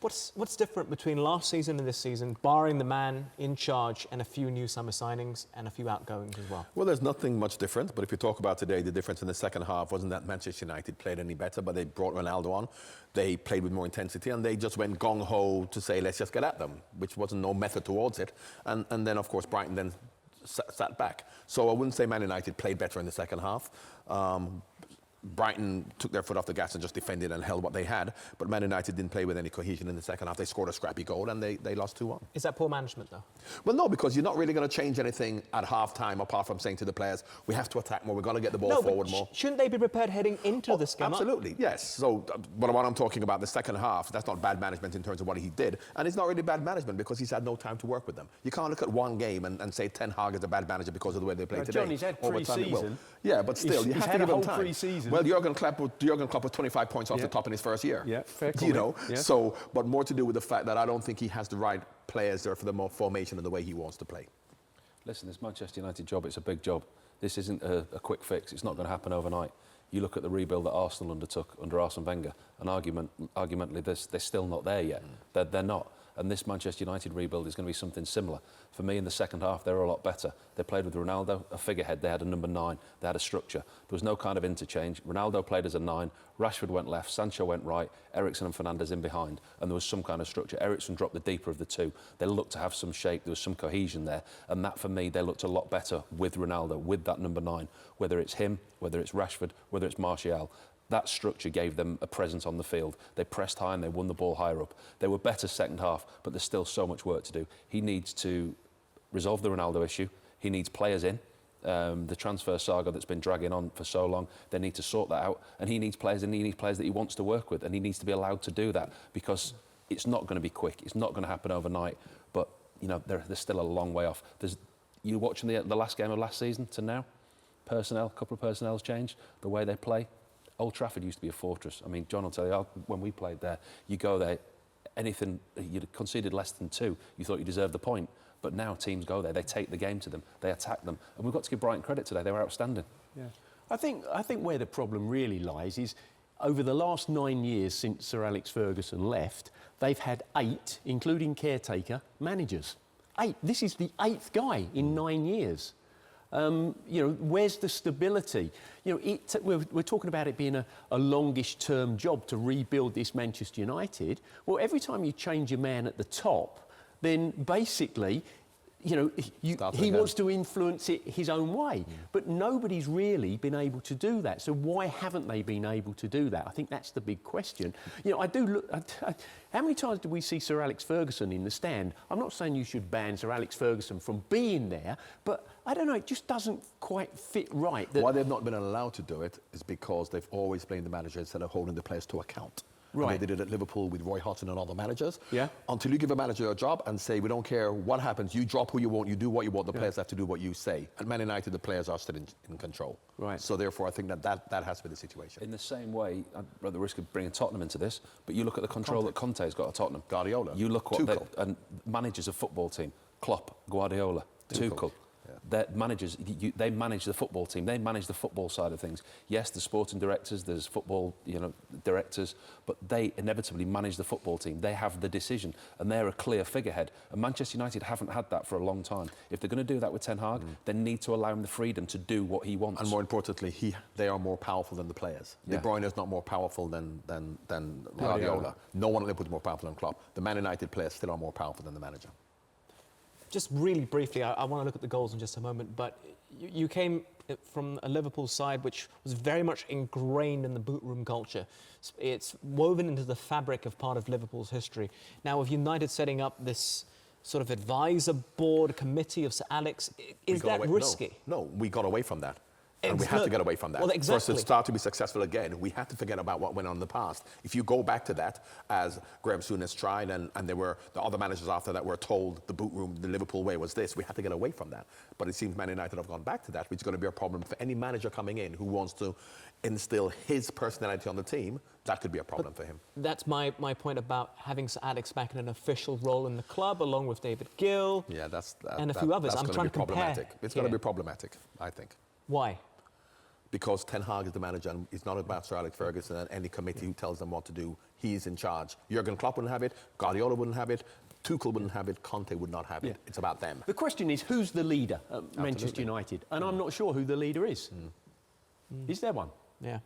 What's different between last season and this season, barring the man in charge and a few new summer signings and a few outgoings as well? Well, there's nothing much different, but if you talk about today, the difference in the second half wasn't that Manchester United played any better, but they brought Ronaldo on. They played with more intensity, and they just went gung-ho to say, let's just get at them, which wasn't no method towards it. And then, of course, Brighton then sat back. So I wouldn't say Man United played better in the second half. Brighton took their foot off the gas and just defended and held what they had, but Man United didn't play with any cohesion in the second half. They scored a scrappy goal and they lost 2-1. Is that poor management, though? Well, no, because you're not really going to change anything at half-time apart from saying to the players, we have to attack more, we've got to get the ball forward more. Shouldn't they be prepared heading into this game? Absolutely, yes. So but what I'm talking about, the second half, that's not bad management in terms of what he did, and it's not really bad management because he's had no time to work with them. You can't look at one game and say Ten Hag is a bad manager because of the way they play today. John, he's had pre-season. Yeah, but still, you have to give him time. Pre-season. Well, Jurgen Klopp was 25 points off the top in his first year. Yeah, fair comment. You know, so, but more to do with the fact that I don't think he has the right players there for the more formation and the way he wants to play. Listen, this Manchester United job, it's a big job. This isn't a quick fix. It's not going to happen overnight. You look at the rebuild that Arsenal undertook under Arsene Wenger, and argumentally, they're still not there yet. They're not. And this Manchester United rebuild is going to be something similar. For me, in the second half, they were a lot better. They played with Ronaldo, a figurehead. They had a number 9. They had a structure. There was no kind of interchange. Ronaldo played as a 9. Rashford went left. Sancho went right. Eriksen and Fernandes in behind. And there was some kind of structure. Eriksen dropped the deeper of the two. They looked to have some shape. There was some cohesion there. And that, for me, they looked a lot better with Ronaldo, with that number 9. Whether it's him, whether it's Rashford, whether it's Martial. That structure gave them a presence on the field. They pressed high and they won the ball higher up. They were better second half, but there's still so much work to do. He needs to resolve the Ronaldo issue. He needs players in. The transfer saga that's been dragging on for so long, they need to sort that out. And he needs players, and he needs players that he wants to work with, and he needs to be allowed to do that because it's not going to be quick. It's not going to happen overnight. But, you know, they're still a long way off. You're watching the last game of last season to now. Personnel, a couple of personnel's changed. The way they play. Old Trafford used to be a fortress. I mean, John will tell you, when we played there, you go there, anything, you'd conceded less than 2, you thought you deserved the point. But now teams go there, they take the game to them, they attack them. And we've got to give Brighton credit today, they were outstanding. Yeah. I think where the problem really lies is over the last 9 years since Sir Alex Ferguson left, they've had 8, including caretaker, managers. 8. This is the 8th guy in 9 years. You know, where's the stability? You know, we're talking about it being a longish-term job to rebuild this Manchester United. Well, every time you change a man at the top, then basically, you know, he wants to influence it his own way. But nobody's really been able to do that. So why haven't they been able to do that? I think that's the big question. You know, I do look... how many times did we see Sir Alex Ferguson in the stand? I'm not saying you should ban Sir Alex Ferguson from being there, but I don't know, it just doesn't quite fit right. Why they've not been allowed to do it is because they've always blamed the manager instead of holding the players to account. Right. And they did it at Liverpool with Roy Hodgson and other managers. Yeah. Until you give a manager a job and say, we don't care what happens, you drop who you want, you do what you want, the players have to do what you say. At Man United, the players are still in control. Right. So therefore, I think that has to be the situation. In the same way, I'm at the risk of bringing Tottenham into this, but you look at the control that Conte's got at Tottenham. Guardiola. You look what and managers of football team, Klopp, Guardiola, Tuchel. Their managers, they manage the football team. They manage the football side of things. Yes, there's sporting directors, there's football, directors, but they inevitably manage the football team. They have the decision, and they're a clear figurehead. And Manchester United haven't had that for a long time. If they're going to do that with Ten Hag, they need to allow him the freedom to do what he wants. And more importantly, they are more powerful than the players. De Bruyne is not more powerful than Guardiola. No one at Liverpool is more powerful than Klopp. The Man United players still are more powerful than the manager. Just really briefly, I want to look at the goals in just a moment, but you came from a Liverpool side which was very much ingrained in the boot room culture. It's woven into the fabric of part of Liverpool's history. Now, with United setting up this sort of advisor board committee of Sir Alex, is that risky? No, we got away from that. And we have to get away from that. Well, exactly. For us to start to be successful again, we have to forget about what went on in the past. If you go back to that, as Graham Souness tried, and there were the other managers after that were told the boot room, the Liverpool way was this, we have to get away from that. But it seems Man United have gone back to that, which is going to be a problem for any manager coming in who wants to instill his personality on the team. That could be a problem for him. That's my point about having Sir Alex back in an official role in the club, along with David Gill and a few others. I'm trying to compare. It's going to be problematic, I think. Why? because Ten Hag is the manager and it's not about Sir Alex Ferguson and any committee who tells them what to do. He's in charge. Jurgen Klopp wouldn't have it, Guardiola wouldn't have it, Tuchel wouldn't have it, Conte would not have it. It's about them. The question is, who's the leader at Manchester United? And I'm not sure who the leader is. Is there one? Yeah.